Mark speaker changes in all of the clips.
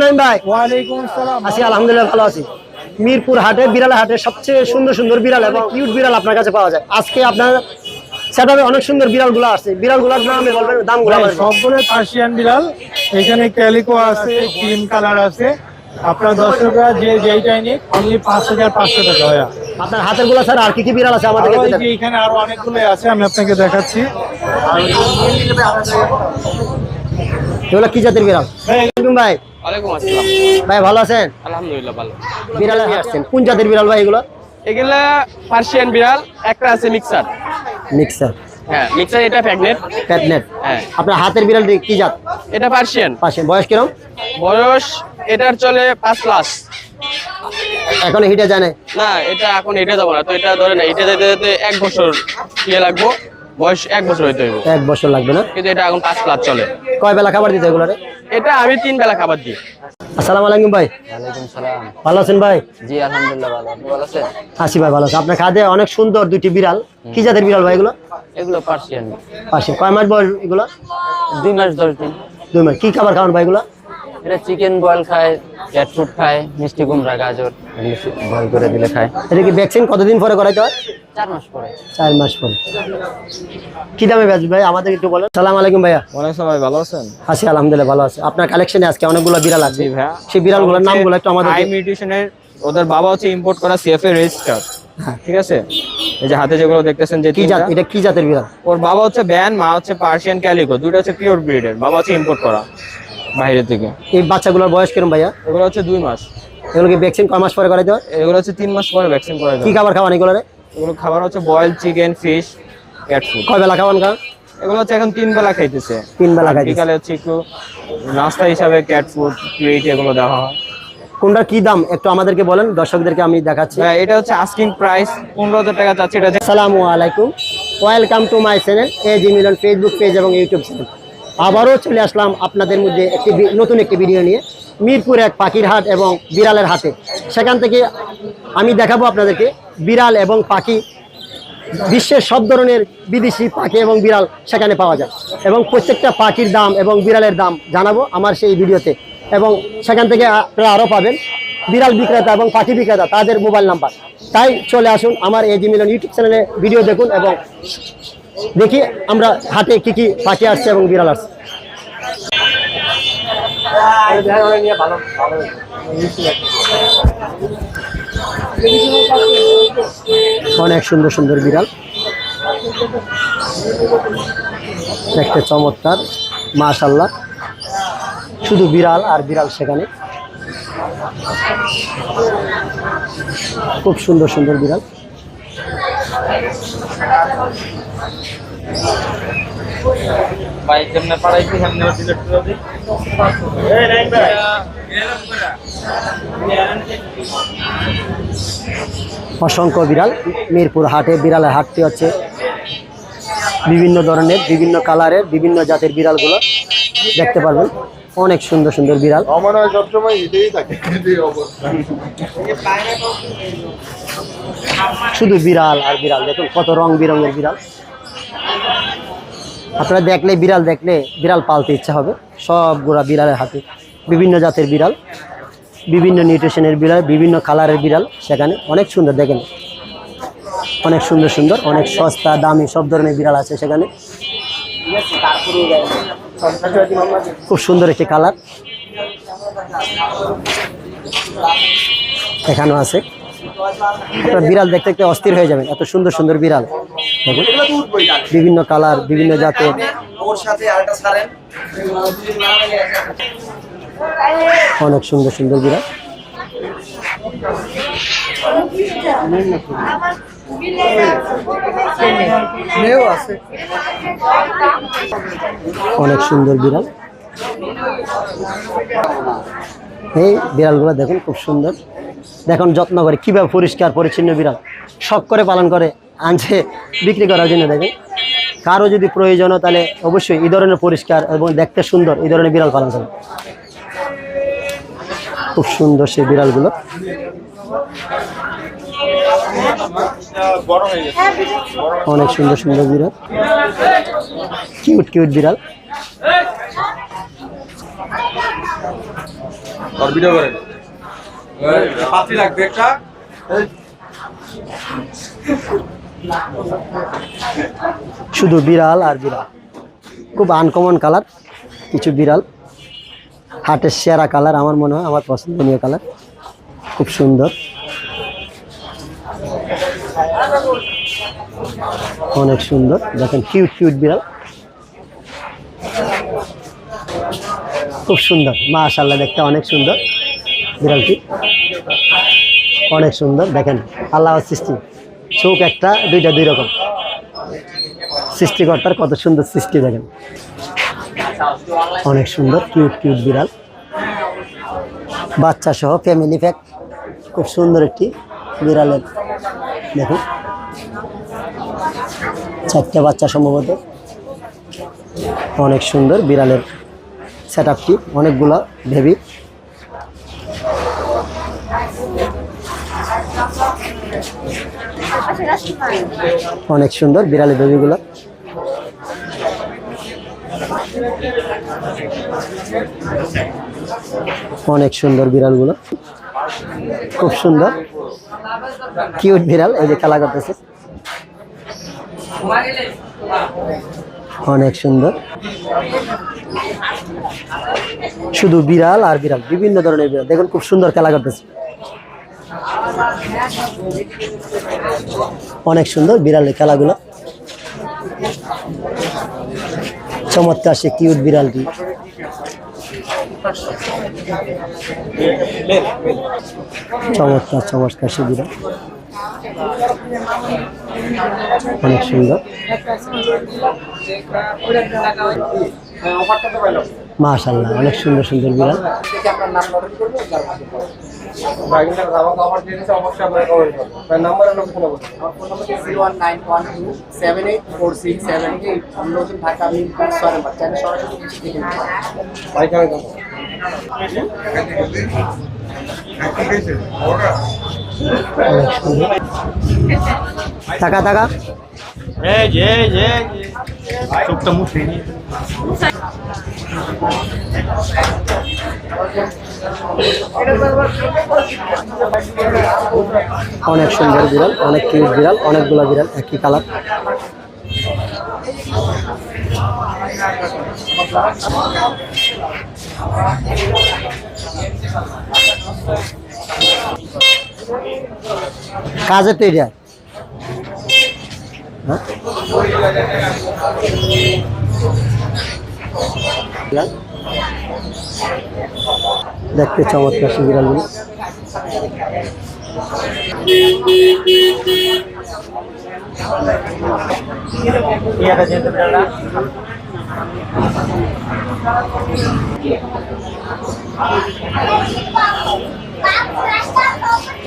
Speaker 1: নাইম ভাই।
Speaker 2: ওয়ালাইকুম আসসালাম।
Speaker 1: আছি আলহামদুলিল্লাহ ভালো আছি। মিরপুর হাটে বিড়ালের হাটে সবচেয়ে সুন্দর সুন্দর বিড়াল এবং কিউট বিড়াল আপনার কাছে পাওয়া যায়। আজকে আপনার সেটআপে অনেক সুন্দর বিড়ালগুলো আছে। বিড়ালগুলোর নাম বলবেন, দামগুলো বলবেন।
Speaker 2: সবগুলো পার্সিয়ান বিড়াল। এখানে ক্যালিকো আছে, ক্রিম কালার আছে। আপনার দর্শকরা যেইটাই নিক অনলি 5500 টাকা ভাইয়া।
Speaker 1: আপনার হাতের গুলো স্যার আর কি কি বিড়াল আছে আমাদের কাছে?
Speaker 2: এখানে আরো অনেকগুলো আছে, আমি আপনাকে দেখাচ্ছি।
Speaker 1: এগুলো কি জাতের বিড়াল? ভাই
Speaker 3: ওয়ালাইকুম আসসালাম
Speaker 1: ভাই ভালো আছেন?
Speaker 3: আলহামদুলিল্লাহ ভালো।
Speaker 1: বিড়ালের হাট আসছেন, কোন জাতের বিড়াল ভাই এগুলো?
Speaker 3: এগুলা পার্সিয়ান বিড়াল, একটা আছে মিক্সার।
Speaker 1: মিক্সার।
Speaker 3: হ্যাঁ মিক্সার, এটা প্যাগনেট।
Speaker 1: প্যাগনেট।
Speaker 3: হ্যাঁ।
Speaker 1: আপনার হাতের বিড়াল কি জাত?
Speaker 3: এটা পার্সিয়ান।
Speaker 1: পার্সিয়ান। বয়স কিরকম?
Speaker 3: বয়স এটার চলে 5+।
Speaker 1: এখন হিটে জানে
Speaker 3: না, এটা এখন এটা যাবো না তো, এটা ধরে না, এটা যেতে যেতে 1 বছর লাগবো। বয়স 1 বছর হইতে হইব,
Speaker 1: 1 বছর লাগবে না?
Speaker 3: কিন্তু এটা এখন 5+ চলে।
Speaker 1: কয় বেলা খাবার দিতে এগুলো?
Speaker 3: এটা আমি 3 বেলা খাবার দিই।
Speaker 1: আসসালামু আলাইকুম ভাই।
Speaker 4: ওয়ালাইকুম সালাম।
Speaker 1: ভালো আছেন ভাই?
Speaker 4: জি আলহামদুলিল্লাহ ভালো। আপনি ভালো আছেন?
Speaker 1: আছি ভাই ভালো আছে। আপনার খাদে অনেক সুন্দর দুটি বিড়াল, কি জাতের বিড়াল ভাই এগুলো?
Speaker 4: এগুলো পার্সিয়ান।
Speaker 1: পার্সিয়ান। কয় মাস বয়স এগুলো?
Speaker 4: 2 মাস 10 দিন।
Speaker 1: 2 মাস। কি খাবার খাওয়ান ভাই এগুলো?
Speaker 4: এটা চিকেন বয়েল খায়, ক্যাট ফুড খায়, মিষ্টি কুমড়া, গাজর বয়েল করে দিলে খায়।
Speaker 1: এটা কি ভ্যাকসিন কতদিন পরে করাইতে হয়?
Speaker 4: 4 মাস পরে।
Speaker 1: 4 মাস পরে। কি দামে বেচবেন ভাই আমাদের একটু বলেন। আসসালামু আলাইকুম ভাইয়া।
Speaker 2: ওয়ালাইকুম সালাম ভাই, ভালো আছেন?
Speaker 1: আছি আলহামদুলিল্লাহ ভালো আছে। আপনার কালেকশনে আজকে অনেকগুলো বিড়াল আছে।
Speaker 2: জি ভাইয়া।
Speaker 1: সেই বিড়ালগুলোর নামগুলো একটু আমাদের।
Speaker 2: হাই মিউটেশনের, ওদের বাবা হচ্ছে ইম্পোর্ট করা সিএফএ রেজিস্টার।
Speaker 1: হ্যাঁ।
Speaker 2: ঠিক আছে, এই যে হাতে যেগুলো দেখতেছেন যে
Speaker 1: কি জাত?
Speaker 2: তিনটা,
Speaker 1: এটা কি জাতের বিড়াল?
Speaker 2: ওর বাবা হচ্ছে ব্যান, মা হচ্ছে পার্সিয়ান ক্যালিকো। দুটো হচ্ছে পিওর ব্রিডের, বাবা হচ্ছে ইম্পোর্ট করা বাইরে থেকে।
Speaker 1: এই বাচ্চাগুলোর বয়স কিরকম ভাইয়া?
Speaker 2: এগুলো হচ্ছে 2 মাস।
Speaker 1: এগুলো কি ভ্যাকসিন কয় মাস পরে করাইতে হয়?
Speaker 2: এগুলো হচ্ছে 3 মাস পরে ভ্যাকসিন করা
Speaker 1: কি
Speaker 2: যায়।
Speaker 1: খাবার খাওয়ান এগুলো?
Speaker 2: এগুলো খাবার হচ্ছে boil chicken, fish, cat food.
Speaker 1: কয় বেলা খাওয়ান খাওয়ান?
Speaker 2: এগুলো হচ্ছে এখন 3 বেলা খাইতেছে।
Speaker 1: 3 বেলা খাইতেছে।
Speaker 2: বিকালে হচ্ছে একটু নাস্তা হিসাবে ক্যাট ফুড, টুইট এগুলো দেওয়া হয়।
Speaker 1: কোনটা কি দাম একটু আমাদেরকে বলেন, দর্শকদেরকে আমি দেখাচ্ছি।
Speaker 2: ভাই এটা হচ্ছে আস্কিং প্রাইস 15,000 টাকা চাচ্ছি। এটা
Speaker 1: আসসালামু আলাইকুম, welcome to my channel AG Milon Facebook page এবং ইউটিউব চ্যানেল। আবারও চলে আসলাম আপনাদের মধ্যে নতুন একটি ভিডিও নিয়ে, মিরপুর এক পাখির হাট এবং বিড়ালের হাটে। সেখান থেকে আমি দেখাবো আপনাদেরকে বিড়াল এবং পাখি, বিশ্বের সব ধরনের বিদেশি পাখি এবং বিড়াল সেখানে পাওয়া যায়, এবং প্রত্যেকটা পাখির দাম এবং বিড়ালের দাম জানাবো আমার সেই ভিডিওতে। এবং সেখান থেকে আপনারা আরও পাবেন বিড়াল বিক্রেতা এবং পাখি বিক্রেতা, তাদের মোবাইল নাম্বার। তাই চলে আসুন আমার এজি মিলন ইউটিউব চ্যানেলে, ভিডিও দেখুন এবং দেখি আমরা হাটে কি কি পাখি আসছে এবং বিড়াল আসছে। অনেক সুন্দর সুন্দর বিড়াল, দেখতে চমৎকার, মাশাআল্লাহ। শুধু বিড়াল আর বিড়াল, সেখানে খুব সুন্দর সুন্দর বিড়াল। অসংখ্য বিড়াল মিরপুর হাটে। বিড়ালের হাটটি হচ্ছে বিভিন্ন ধরনের, বিভিন্ন কালারের, বিভিন্ন জাতের বিড়ালগুলো দেখতে পারবেন। অনেক সুন্দর সুন্দর বিড়াল। শুধু বিড়াল আর বিড়াল, দেখুন কত রং বিরঙের বিড়াল। আপনারা দেখলে বিড়াল দেখলে বিড়াল পালতে ইচ্ছা হবে। সবগুলা বিড়ালের হাতে বিভিন্ন জাতের বিড়াল, বিভিন্ন নিউট্রিশনের বিড়াল, বিভিন্ন কালারের বিড়াল। সেখানে অনেক সুন্দর, দেখেন অনেক সুন্দর সুন্দর, অনেক সস্তা দামি সব ধরনের বিড়াল আছে সেখানে। খুব সুন্দর একটি কালার এখানেও আছে। বিড়াল দেখতে দেখতে অস্থির হয়ে যাবেন, এত সুন্দর সুন্দর বিড়াল। দেখুন বিভিন্ন কালার, বিভিন্ন জাতের। অনেক সুন্দর সুন্দর বিড়াল। অনেক সুন্দর বিড়াল। এই বিড়ালগুলো দেখুন খুব সুন্দর, দেখুন যত্ন করে কিভাবে পরিষ্কার পরিচ্ছন্ন বিড়াল শখ করে পালন করে আনছে বিক্রি করার জন্য। দেখেন কারো যদি প্রয়োজন হয় তাহলে অবশ্যই এই ধরনের পরিষ্কার এবং দেখতে সুন্দর এই ধরনের বিড়াল পালন করে। খুব সুন্দর সেই বিড়ালগুলো। অনেক সুন্দর সুন্দর বিড়াল, কিউট কিউট বিড়াল।
Speaker 5: और वीडियो करें पात्री লাগবে একটা
Speaker 1: শুধু বিড়াল আর বিড়াল, খুব আনকমন কালার কিছু বিড়াল, হাটের সেরা কালার আমার মনে হয়, আমার পছন্দনীয় কালার, খুব সুন্দর, অনেক সুন্দর। দেখেন কিউট কিউট বিড়াল, খুব সুন্দর, মাশাআল্লাহ দেখতে অনেক সুন্দর বিড়ালটি, অনেক সুন্দর। দেখেন আল্লাহর সৃষ্টি, চোখ একটা দুইটা দুই রকম, সৃষ্টিকর্তার কত সুন্দর সৃষ্টি দেখেন, অনেক সুন্দর কিউট কিউট বিড়াল, বাচ্চা সহ ফ্যামিলি প্যাক, খুব সুন্দর একটি বিড়ালের, দেখুন 4টে বাচ্চা সম্ভবত, অনেক সুন্দর বিড়ালের সেট আপটি, অনেকগুলো বেবি, অনেক সুন্দর বিড়ালের বেবিগুলো, অনেক সুন্দর বিড়ালগুলো, খুব সুন্দর কিউট বিড়াল, এই যে খেলা করতেছে, অনেক সুন্দর। শুধু বিড়াল আর বিড়াল, বিভিন্ন ধরনের বিড়াল, দেখুন খুব সুন্দর খেলা করতেছে, অনেক সুন্দর বিড়ালের খেলাগুলো, চমৎকার সে কিউট বিড়ালটি, চমৎকার চমৎকার সে বিড়াল, অনেক সুন্দর, মাশাআল্লাহ অনেক সুন্দর সুন্দর বিড়াল। টাকা টাকা
Speaker 2: চোখটা মুছে নিয়ে
Speaker 1: অনেক সুন্দর বিড়াল, অনেক কিউট বিড়াল, অনেকগুলো বিড়াল একই কালার, কাজে তো এটা দেখতে চমৎকার সে বিড়ালগুলো,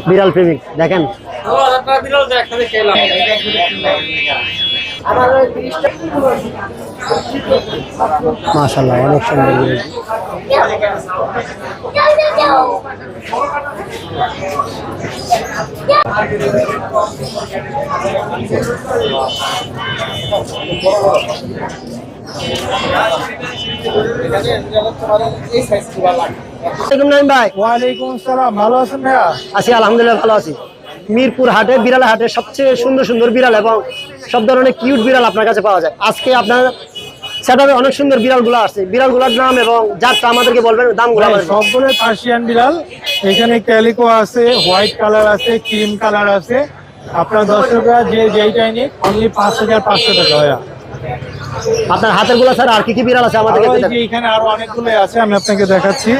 Speaker 1: বিড়াল প্রেমিক দেখেন, মাশাআল্লাহ অনেক সুন্দর বিড়াল, ভাই
Speaker 2: ওয়ালাইকুম আসসালাম, ভালো আছেন ভাইয়া?
Speaker 1: আছি আলহামদুলিল্লাহ ভালো আছি। মিরপুর হাটে বিড়ালের হাটে সবচেয়ে সুন্দর সুন্দর বিড়াল এবং সব ধরনের কিউট বিড়াল আপনার কাছে পাওয়া যায়। আজকে আপনার সেটআপে অনেক সুন্দর বিড়ালগুলো আছে, বিড়ালগুলোর নাম এবং জাতটা আমাদেরকে বলবেন, দামগুলো
Speaker 2: সবগুলো পার্সিয়ান বিড়াল, এখানে ক্যালিকো আছে, হোয়াইট কালার আছে, ক্রিম কালার আছে। আপনার দর্শকরা যে যেইটাই নিক অনলি 5500 টাকা ভাইয়া।
Speaker 1: আপনার হাতের গুলা স্যার আর কি কি বিড়াল আছে আমাদেরকে
Speaker 2: আরো এই যে এখানে আরো অনেকগুলো আছে, আমি আপনাকে দেখাচ্ছি।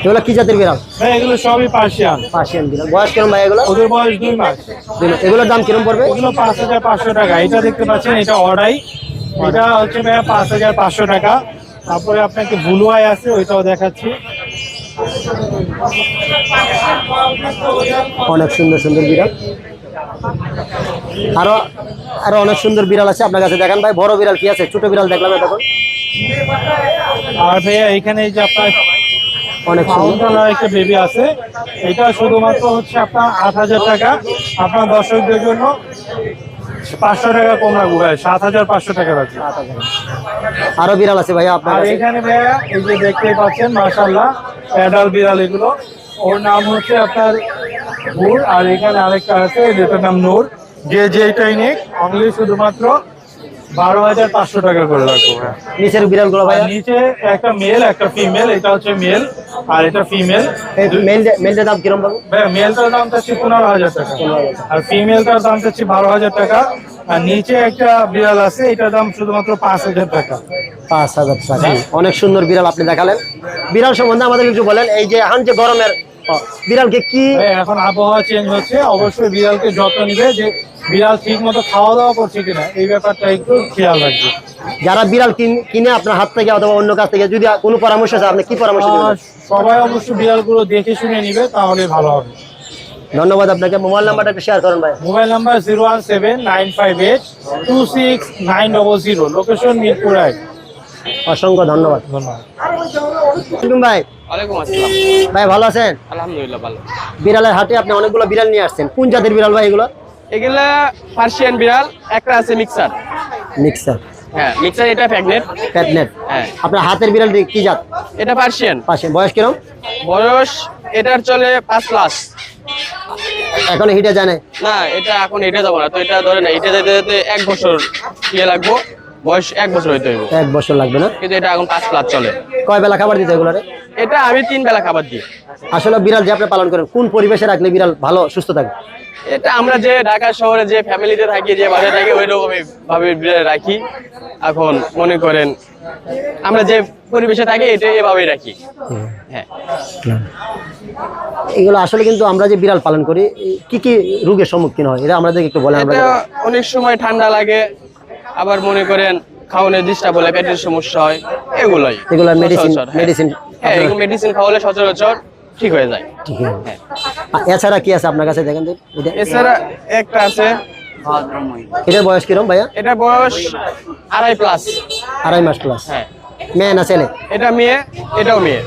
Speaker 1: এগুলো কি জাতের বিড়াল?
Speaker 2: ভাই এগুলো সবই পার্সিয়ান।
Speaker 1: পার্সিয়ান বিড়াল। বয়স কিরকম ভাই এগুলো?
Speaker 2: ওদের বয়স 2 মাস।
Speaker 1: এগুলোর দাম কিরকম পড়বে?
Speaker 2: এগুলো 5500 টাকা। এটা দেখতে পাচ্ছেন, এটা অর্ডাই, এটা হচ্ছে ভাইয়া 5500 টাকা। তারপরে আপনাকে ব্লু আই আছে, ওইটাও দেখাচ্ছি।
Speaker 1: অনেক সুন্দর সুন্দর বিড়াল, আরো আরো অনেক সুন্দর বিড়াল আছে আপনার কাছে, দেখান ভাই। বড় বিড়াল কি আছে? ছোট বিড়াল দেখলাম এখন।
Speaker 2: আর ভাইয়া এখানে এই যে আপনার
Speaker 1: অনেক সুন্দর
Speaker 2: একটা বেবি আছে, এটা শুধুমাত্র হচ্ছে আপনার 8000 টাকা। আপনার দর্শকদের জন্য 500 টাকা কম রাখবো ভাই, 7500 টাকা রাখবো।
Speaker 1: আরো বিড়াল আছে ভাইয়া আপনার
Speaker 2: আর
Speaker 1: কাছে?
Speaker 2: এখানে ভাইয়া এই যে দেখতেই পাচ্ছেন মাশাআল্লাহ অ্যাডাল্ট বিড়াল এগুলো, ওর নাম হচ্ছে আপনার নূর। আর এখানে আরেকটা আছে যেটার নাম নূর, যে যেটাই নিক অনলি শুধুমাত্র 12,500 টাকা করে রাখবো ভাইয়া।
Speaker 1: নিচের বিড়াল গুলো
Speaker 2: আর
Speaker 1: ভাইয়া?
Speaker 2: নিচে একটা মেল একটা ফিমেল, এটা হচ্ছে মেল আর এটা ফিমেল।
Speaker 1: মেলটার দাম কিরম পাবো?
Speaker 2: ভাইয়া মেলটার দাম চাচ্ছি 15,000 টাকা আর ফিমেলটার দাম চাচ্ছি 12,000 টাকা। আর নিচে একটা বিড়াল আছে, এটার দাম শুধুমাত্র 5,000 টাকা।
Speaker 1: 5,000 টাকা। অনেক সুন্দর বিড়াল আপনি দেখালেন। বিড়াল সম্বন্ধে আমাদের একটু বলেন, এই যে এখন যে গরমের বিড়ালকে কি
Speaker 2: ভাই, এখন আবহাওয়া চেঞ্জ হচ্ছে, অবশ্যই বিড়ালকে যত্ন নিবে যে বিড়াল ঠিক মতো খাওয়া দাওয়া করছে কিনা, এই ব্যাপারটা একটু খেয়াল রাখবে।
Speaker 1: যারা বিড়াল কিনে আপনার হাত থেকে অথবা অন্য কাছ থেকে যদি কোনো পরামর্শ আছে আপনি কি পরামর্শ দেবেন?
Speaker 2: সবাই অবশ্যই বিড়ালগুলো দেখে শুনে নিবে, তাহলে ভালো হবে।
Speaker 1: ধন্যবাদ আপনাকে। মোবাইল নাম্বারটা একটু শেয়ার করেন ভাই।
Speaker 2: Mobile number 017-958-26900, location Mirpur 1।
Speaker 1: অসংখ্য ধন্যবাদ।
Speaker 2: ধন্যবাদ।
Speaker 1: ভাই
Speaker 3: ওয়ালাইকুম আসসালাম।
Speaker 1: ভাই ভালো আছেন?
Speaker 3: আলহামদুলিল্লাহ ভালো।
Speaker 1: বিড়ালের হাটে আপনি অনেকগুলো বিড়াল নিয়ে আসছেন, কোন জাতের বিড়াল ভাই এগুলো?
Speaker 3: এগুলা পার্সিয়ান বিড়াল, একটা আছে মিক্সার।
Speaker 1: মিক্সার।
Speaker 3: হ্যাঁ মিক্সার, এটা প্যাগনেট।
Speaker 1: প্যাটনেট।
Speaker 3: হ্যাঁ
Speaker 1: আপনার হাতের বিড়াল কি জাত?
Speaker 3: এটা পার্সিয়ান।
Speaker 1: পাশে বয়স কিরম?
Speaker 3: বয়স এটার চলে 5+।
Speaker 1: এখন হিটে জানে?
Speaker 3: না এটা এখন এটা যাবো না, তো এটা ধরে না, এটা যেতে যেতে 1 বছর লাগবো, বয়স 1 বছর হইতে হইব,
Speaker 1: 1 বছর লাগবে না?
Speaker 3: কিন্তু এটা এখন 5+ চলে।
Speaker 1: কয় বেলা খাবার দিতে এগুলো?
Speaker 3: এটা আমি 3 বেলা খাবার দিই।
Speaker 1: আসলে বিড়াল যে আপনি পালন করেন কোন পরিবেশে রাখলে বিড়াল ভালো সুস্থ থাকে?
Speaker 3: এটা আমরা যে ঢাকা শহরে যে ফ্যামিলিতে থাকি, যে বাসায় থাকি, ওই রকমই ভাবে বিড়াল রাখি। এখন মনে করেন আমরা যে পরিবেশে থাকি এটা এভাবেই রাখি। হ্যাঁ
Speaker 1: এগুলো আসলে কিন্তু আমরা যে বিড়াল পালন করি কি কি রোগের সম্মুখীন হয় এটা আমাদের একটু বলেন।
Speaker 3: এটা অনেক সময় ঠান্ডা লাগে, আবার মনে করেন খাওয়ানোর ডিস্টার্ব হলে পেটের সমস্যা হয়, এগুলোই।
Speaker 1: এগুলো মেডিসিন
Speaker 3: সচরাচর, হ্যাঁ।
Speaker 1: মেডিসিন
Speaker 3: হ্যাঁ এগুলো মেডিসিন খাওয়ালে সচরাচর ঠিক হয়ে যায়।
Speaker 1: ঠিক আছে। এছাড়া কি আছে আপনার কাছে দেখেন তো এটা?
Speaker 3: এছাড়া একটা আছে,
Speaker 1: এটার বয়স কিরম ভাইয়া?
Speaker 3: এটা বয়স 2.5+।
Speaker 1: 2.5 মাস প্লাস।
Speaker 3: হ্যাঁ
Speaker 1: মেয়ে না ছেলে?
Speaker 3: এটা মেয়ে, এটাও মেয়ে।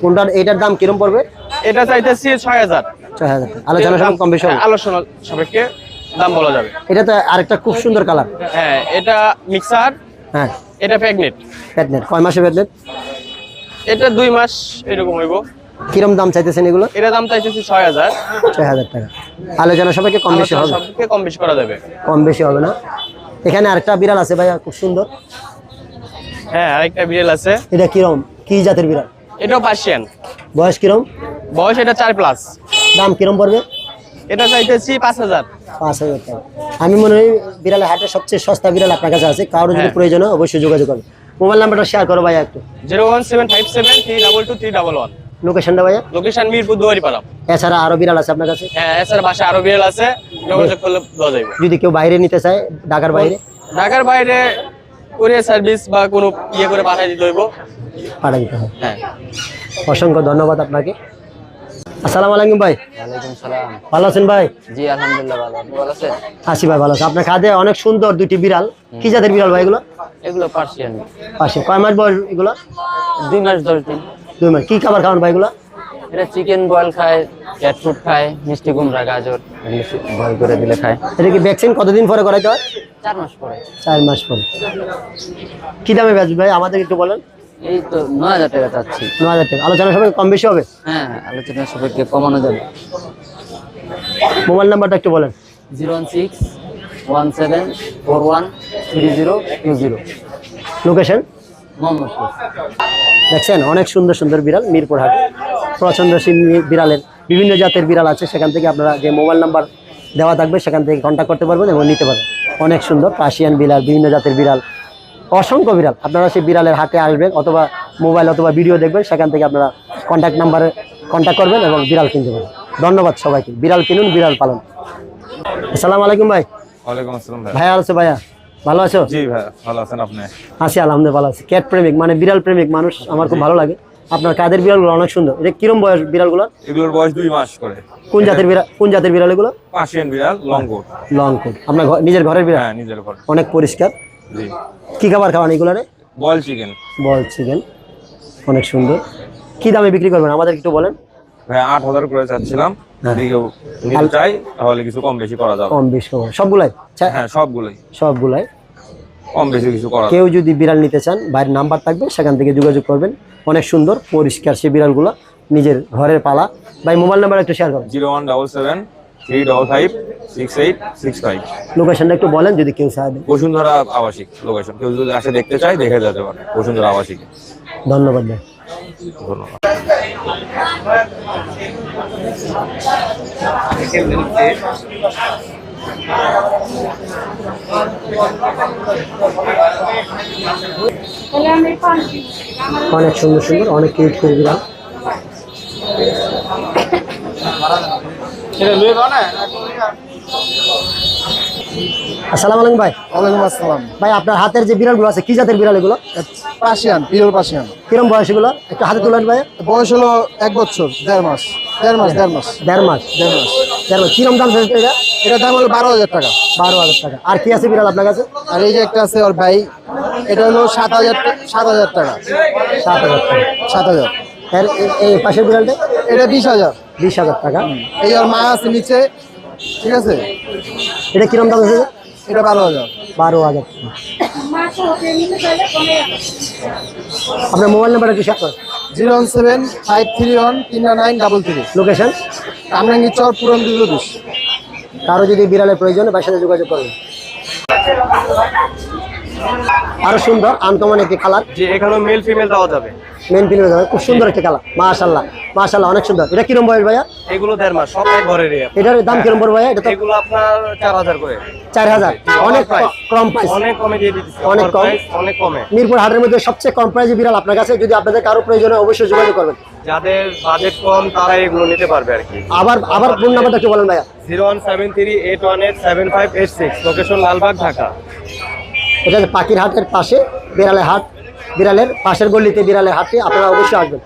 Speaker 1: কোনটার এটার দাম কিরম পড়বে?
Speaker 3: এটা চাইতেছি 6,000।
Speaker 1: 6,000 টাকা। আলোচনা সব কম বেশি হবে?
Speaker 3: হ্যাঁ, আলোচনা সাপেক্ষে দাম বলা যাবে।
Speaker 1: এটা তো আরেকটা খুব সুন্দর কালার।
Speaker 3: হ্যাঁ এটা মিক্সার,
Speaker 1: হ্যাঁ
Speaker 3: এটা প্রেগনেন্ট।
Speaker 1: প্যাটনেট কয় মাসে প্যাটনেট?
Speaker 3: এটা 2 মাস এরকম হইব।
Speaker 1: কিরম দাম চাইতেছেন এগুলো?
Speaker 3: এটা দাম চাইতেছি 6,000।
Speaker 1: 6,000 টাকা। আলোচনা সবাইকে কম বেশি হবে?
Speaker 3: সাপেক্ষে কম বেশি করা যাবে।
Speaker 1: কম বেশি হবে না? এখানে আরেকটা বিড়াল আছে ভাইয়া খুব সুন্দর।
Speaker 3: হ্যাঁ আরেকটা বিড়াল আছে,
Speaker 1: এটা কিরম কি জাতের বিড়াল?
Speaker 3: এটাও পার্সিয়ান।
Speaker 1: বয়স কিরম?
Speaker 3: বয়স এটা 4+।
Speaker 1: দাম কিরম পড়বে?
Speaker 3: এটা চাইতেছি 5,000।
Speaker 1: 5,000 টাকা। আমি মনে হয় বিড়ালের হাটে সবচেয়ে সস্তা বিড়াল আপনার কাছে আছে, কারো যদি
Speaker 3: হ্যাঁ।
Speaker 1: প্রয়োজন হয় অবশ্যই যোগাযোগ করবে। মোবাইল নাম্বারটা শেয়ার করো ভাইয়া একটু।
Speaker 3: 01757322311।
Speaker 1: লোকেশনটা ভাইয়া?
Speaker 3: লোকেশন মিরপুর দুয়ারিপাড়া।
Speaker 1: এছাড়া আরো বিড়াল আছে আপনার কাছে?
Speaker 3: হ্যাঁ এছাড়া বাসায় আরো বিড়াল আছে, যোগাযোগ করলে দেওয়া যাবে।
Speaker 1: যদি কেউ বাইরে নিতে চায়, ঢাকার বাইরে?
Speaker 3: ঢাকার বাইরে কুরিয়ার সার্ভিস বা কোনো ইয়ে করে পাঠিয়ে দিতে হইব।
Speaker 1: পাঠা দিতে হবে।
Speaker 3: হ্যাঁ
Speaker 1: অসংখ্য ধন্যবাদ আপনাকে। আসসালামু আলাইকুম ভাই,
Speaker 4: ওয়ালাইকুম সালাম।
Speaker 1: ভালো আছেন ভাই?
Speaker 4: জি আলহামদুলিল্লাহ ভালো, আপনি ভালো আছেন?
Speaker 1: আসি ভাই ভালো আছে। আপনার খাদে অনেক সুন্দর দুইটি বিড়াল, কি জাতের বিড়াল ভাই এগুলো?
Speaker 4: এগুলো পার্সিয়ান।
Speaker 1: পাশে কয় মাস বয়স এগুলো?
Speaker 4: 2 মাস 10 দিন।
Speaker 1: 2 মাস। কি খাবার খাওয়ান ভাই এগুলো?
Speaker 4: এটা চিকেন বয়েল খায়, ক্যাট ফুড খায়, মিষ্টি কুমড়া, গাজর বয়েল করে দিলে খায়।
Speaker 1: এটা কি ভ্যাকসিন কতদিন পরে করাইতে হয়?
Speaker 4: 4 মাস পরে।
Speaker 1: 4 মাস পরে। কি দামে বেচবেন ভাই আমাদের একটু বলেন।
Speaker 4: এই তো 9,000 টাকা চাচ্ছি।
Speaker 1: 9,000 টাকা। আলোচনা সবাই কম বেশি হবে?
Speaker 4: হ্যাঁ আলোচনা সাপেক্ষে কমানো যাবে।
Speaker 1: মোবাইল নাম্বারটা একটু বলেন।
Speaker 4: 01617413020।
Speaker 1: লোকেশন?
Speaker 4: মোহাম্মদপুর।
Speaker 1: দেখছেন অনেক সুন্দর সুন্দর বিড়াল মিরপুর হাটে। পছন্দসী বিড়ালের বিভিন্ন জাতের বিড়াল আছে, সেখান থেকে আপনারা যে মোবাইল নাম্বার দেওয়া থাকবে সেখান থেকে কন্ট্যাক্ট করতে পারবেন এবং নিতে পারবেন। অনেক সুন্দর পার্সিয়ান বিড়াল, বিভিন্ন জাতের বিড়াল, অসংখ্য বিড়াল। আপনারা সেই বিড়ালের হাটে আসবেন অথবা মোবাইল অথবা ভিডিও দেখবেন, সেখান থেকে আপনারা কন্ট্যাক্ট নাম্বারে কন্ট্যাক্ট করবেন এবং বিড়াল কিনতে পারবেন। ধন্যবাদ সবাইকে। বিড়াল কিনুন, বিড়াল পালন। আসসালামু আলাইকুম ভাই।
Speaker 5: ওয়ালাইকুম আসসালাম ভাই।
Speaker 1: ভাইয়া আছে ভাইয়া, ভালো আছো?
Speaker 5: জি ভাই, ভালো আছেন আপনি?
Speaker 1: আছি আলহামদুলিল্লাহ ভালো আছি। ক্যাট প্রেমিক মানে বিড়াল প্রেমিক মানুষ, আমার খুব ভালো লাগে। আপনার কাদের বিড়ালগুলো অনেক সুন্দর। এটা কিরম বয়স বিড়ালগুলো?
Speaker 5: এগুলোর বয়স 2 মাস করে।
Speaker 1: কোন জাতের বিড়াল? কোন জাতের বিড়াল এগুলো?
Speaker 5: পার্সিয়ান বিড়াল, লং কোট।
Speaker 1: Long coat. আপনার নিজের ঘরের বিড়াল?
Speaker 5: হ্যাঁ নিজের ঘর।
Speaker 1: অনেক পরিষ্কার।
Speaker 5: জি।
Speaker 1: কি খাবার খাওয়ান এগুলো?
Speaker 5: Boil chicken.
Speaker 1: Boil chicken. অনেক সুন্দর। কি দামে বিক্রি করবেন আমাদের একটু বলেন।
Speaker 5: ভাই 8,000 করে চাচ্ছিলাম,
Speaker 1: হ্যাঁ।
Speaker 5: যদি কেউ নিতে চাই তাহলে কিছু কম বেশি করা যাবে।
Speaker 1: কম বেশি কম সবগুলাই
Speaker 5: হ্যাঁ সবগুলোই
Speaker 1: সবগুলাই।
Speaker 5: কম বেশি কিছু করা যাবে।
Speaker 1: কেউ যদি বিড়াল নিতে চান বাইরের নাম্বার থাকবে, সেখান থেকে যোগাযোগ করবেন। অনেক সুন্দর পরিষ্কার সেই বিড়ালগুলো, নিজের ঘরের পালা। ভাই মোবাইল নাম্বার একটু শেয়ার করুন।
Speaker 5: 0177-355-6865।
Speaker 1: লোকেশনটা একটু বলেন যদি কেউ চায়।
Speaker 5: বসুন্ধরা আবাসিক লোকেশন, কেউ যদি আসে দেখতে চায় দেখে যেতে পারে বসুন্ধরা আবাসিকে।
Speaker 1: ধন্যবাদ ভাই।
Speaker 5: ধন্যবাদ।
Speaker 1: অনেক সুন্দর সুন্দর, অনেক কিউট করে বিড়াল। আসসালামু আলাইকুম ভাই।
Speaker 6: ওয়ালাইকুম আসসালাম।
Speaker 1: ভাই আপনার হাতের যে বিড়ালগুলো আছে কি জাতের বিড়াল এগুলো?
Speaker 6: Persian, pure Persian.
Speaker 1: কিরম বয়স এগুলো একটু হাতে তুলেন ভাই।
Speaker 6: বয়স হলো 1 বছর 1.5 মাস। 1.5 মাস 1.5 মাস।
Speaker 1: 1.5 মাস।
Speaker 6: 1.5 মাস।
Speaker 1: কিরম দাম চাইছে এটা?
Speaker 6: এটা দাম হলো 12,000 টাকা।
Speaker 1: 12,000 টাকা। আর কি আছে বিড়াল আপনার কাছে?
Speaker 6: আর এই যে একটা আছে ওর ভাই, এটা হলো 7,000 টাকা।
Speaker 1: 7,000 টাকা।
Speaker 6: 7,000।
Speaker 1: আর এই পাশের বিড়ালটা?
Speaker 6: এটা 20,000।
Speaker 1: 20,000 টাকা।
Speaker 6: এই ওর মা আছে নিচে, ঠিক আছে।
Speaker 1: এটা কিরম দাম আছে?
Speaker 6: এটা 12,000।
Speaker 1: 12,000 টাকা। আপনার মোবাইল নাম্বারটা একটু শেয়ার করেন।
Speaker 6: 017-531-3933।
Speaker 1: লোকেশন?
Speaker 6: কামরাঙ্গি চর, পুরন দুর্গদুষ।
Speaker 1: কারো যদি বিড়ালের প্রয়োজন হয়, সাথে যোগাযোগ করবেন। আরো সুন্দর আনকমন একটি কালার।
Speaker 3: যে এখানেও মেল ফিমেল দেওয়া যাবে।
Speaker 1: মেন ফিল্মে যাবে, খুব সুন্দর একটি কালার। মাশাআল্লাহ মাশাআল্লাহ, অনেক সুন্দর। এটা কিরম বয়স ভাইয়া?
Speaker 3: এগুলো 1.5 মাস, সব এক ঘরেরই।
Speaker 1: এটার দাম কিরম পড়বে ভাইয়া? এটা তো
Speaker 3: এগুলো আপনার 4,000 করে।
Speaker 1: 4,000। অনেক কম প্রাইস।
Speaker 3: অনেক কমে দিয়ে দিতেছি।
Speaker 1: অনেক কম।
Speaker 3: অনেক কমে।
Speaker 1: মিরপুর হাটের মধ্যে সবচেয়ে কম প্রাইসে বিড়াল আপনার কাছে। যদি আপনাদের কারো প্রয়োজন হয় অবশ্যই যোগাযোগ করবেন।
Speaker 3: যাদের বাজেট কম তারা এগুলো নিতে পারবে আর কি।
Speaker 1: আবার ফোন নাম্বারটা একটু বলেন ভাইয়া।
Speaker 3: 0173-818-7586, লোকেশন লালবাগ, ঢাকা।
Speaker 1: এটা যে পাখির হাটের পাশে বিড়ালের হাট, বিড়ালের পাশের গলিতে বিড়ালের হাটে আপনারা অবশ্যই আসবেন।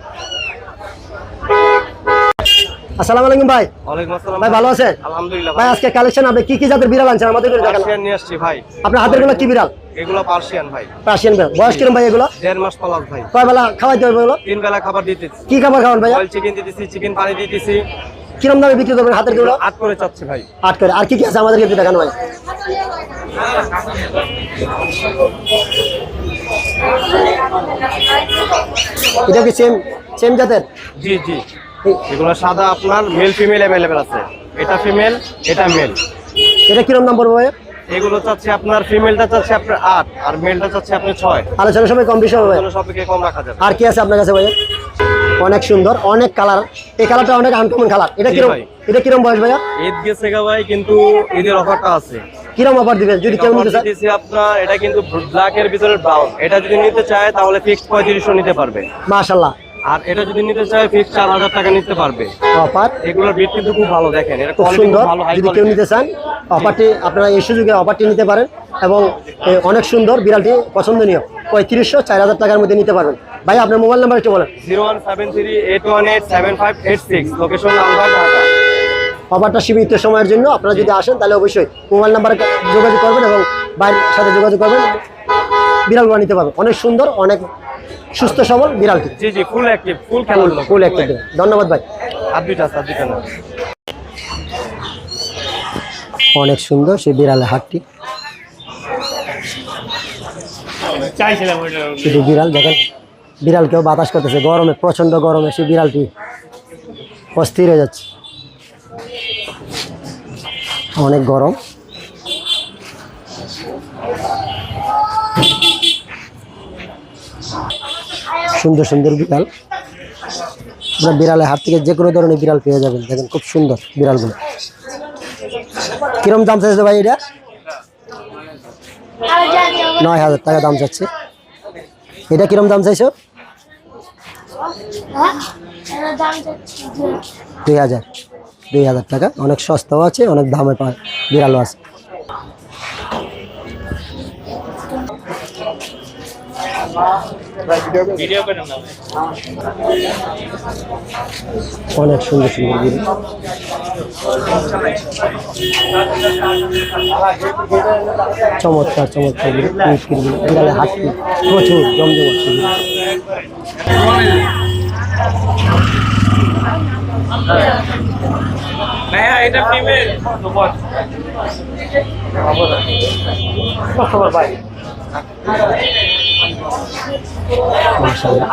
Speaker 1: আসসালামু আলাইকুম ভাই।
Speaker 3: ওয়ালাইকুম আসসালাম
Speaker 1: ভাই ভালো আছেন?
Speaker 3: আলহামদুলিল্লাহ
Speaker 1: ভাই আজকে কালেকশন আপনি কি কি জাতের বিড়াল আনছেন আমাদের একটু দেখান।
Speaker 3: পার্সিয়ান নিয়ে আসছি ভাই।
Speaker 1: আপনার হাতের গুলো কি বিড়াল?
Speaker 3: এগুলো পার্সিয়ান ভাই।
Speaker 1: পার্সিয়ান বিড়াল। বয়স কিরম ভাই এগুলো?
Speaker 3: 1.5 মাস প্লাস ভাই।
Speaker 1: কয় বেলা খাওয়াইতে হবে এগুলো?
Speaker 3: 3 বেলা খাবার দিতেছি।
Speaker 1: কি খাবার খাওয়ান ভাইয়া?
Speaker 3: বয়েল চিকেন দিতেছি, চিকেন পানি দিতেছি।
Speaker 1: কিরম দামে বিক্রি করবেন হাতের গুলো?
Speaker 3: 8 করে চাচ্ছি ভাই।
Speaker 1: 8 করে। আর কি কি আছে আমাদেরকে একটু দেখানো ভাই। এটা কি সেম জাতের?
Speaker 3: জি জি। এগুলো সাদা আপনার মেল ফিমেল अवेलेबल আছে। এটা ফিমেল, এটা মেল।
Speaker 1: এটা কিরম দাম পড়বে ভাই?
Speaker 3: এগুলো চাচ্ছি আপনার ফিমেলটা চাচ্ছি আপনার 8 আর মেলটা চাচ্ছি আপনার 6।
Speaker 1: আলোচনার সময় কম বেশি হবে ভাই।
Speaker 3: এগুলো সবকে কম রাখা যাবে।
Speaker 1: আর কি আছে আপনার কাছে ভাই? অনেক সুন্দর, অনেক কালার। এই কালারটা অনেক আনকমন কালার। এটা
Speaker 3: জি
Speaker 1: কিরম?
Speaker 3: ভাই।
Speaker 1: এটা কিরম বয়স ভাইয়া?
Speaker 3: ঈদ গেছে গা ভাই, কিন্তু ঈদের অফারটা আছে।
Speaker 1: কিরম অফার দিবেন যদি কেউ নিতে চায়?
Speaker 3: দিতেছি আপনার, এটা কিন্তু ব্ল্যাক এর ভিতরে ব্রাউন। এটা যদি নিতে চায় তাহলে ফিক্সড 3500 নিতে পারবে।
Speaker 1: মাশাআল্লাহ।
Speaker 3: আর এটা যদি নিতে চায় ফিক্সড 4,000 টাকা নিতে পারবে।
Speaker 1: অফার
Speaker 3: এগুলোর বিট কিন্তু খুব ভালো, দেখেন এটা
Speaker 1: খুব
Speaker 3: কোয়ালিটি
Speaker 1: সুন্দর।
Speaker 3: ভালো, হাই
Speaker 1: যদি কেউ
Speaker 3: কোয়ালিটি।
Speaker 1: নিতে চান অফারটি আপনারা এই সুযোগে অফারটি নিতে পারেন। এবং অনেক সুন্দর বিড়ালটি, পছন্দনীয়। 3500 4,000 টাকার মধ্যে নিতে পারবেন। ভাই আপনার মোবাইল নাম্বার একটু বলেন।
Speaker 3: 0173-818-7586, লোকেশন লালবাগ, ঢাকা।
Speaker 1: অফারটা সীমিত সময়ের জন্য। আপনারা যদি আসেন তাহলে অবশ্যই মোবাইল নাম্বারে যোগাযোগ করবেন এবং ভাইয়ের সাথে যোগাযোগ করবেন, বিড়ালগুলো নিতে পারবেন। অনেক সুন্দর, অনেক সুস্থ সবল বিড়ালটি।
Speaker 3: জি জি, ফুল অ্যাক্টিভ, ফুল খেলাধুলা,
Speaker 1: ফুল অ্যাক্টিভ। ধন্যবাদ ভাই।
Speaker 3: আর দুইটা না।
Speaker 1: অনেক সুন্দর সেই বিড়ালের হাটটি। শুধু বিড়াল দেখেন, বিড়ালকেও বাতাস করতেছে গরমে, প্রচন্ড গরমে সেই বিড়ালটি অস্থির হয়ে যাচ্ছে। অনেক গরম। সুন্দর সুন্দর বিড়াল। আপনারা বিড়ালের হাট থেকে যে কোনো ধরনের বিড়াল পেয়ে যাবেন। দেখেন খুব সুন্দর বিড়ালগুলো। কিরম দাম চাইছে ভাই এটা? 9,000 টাকা দাম চাচ্ছে। এটা কিরম দাম চাইছো? 2,000 টাকা। অনেক সস্তাও আছে, অনেক দামে পায় বিড়ালও আছে। অনেক সুন্দর সুন্দর বিড়াল। চমৎকার চমৎকার বিড়ালের হাটটি প্রচুর জমজমাট।
Speaker 2: এটা ফিমেল
Speaker 1: মাশাআল্লাহ।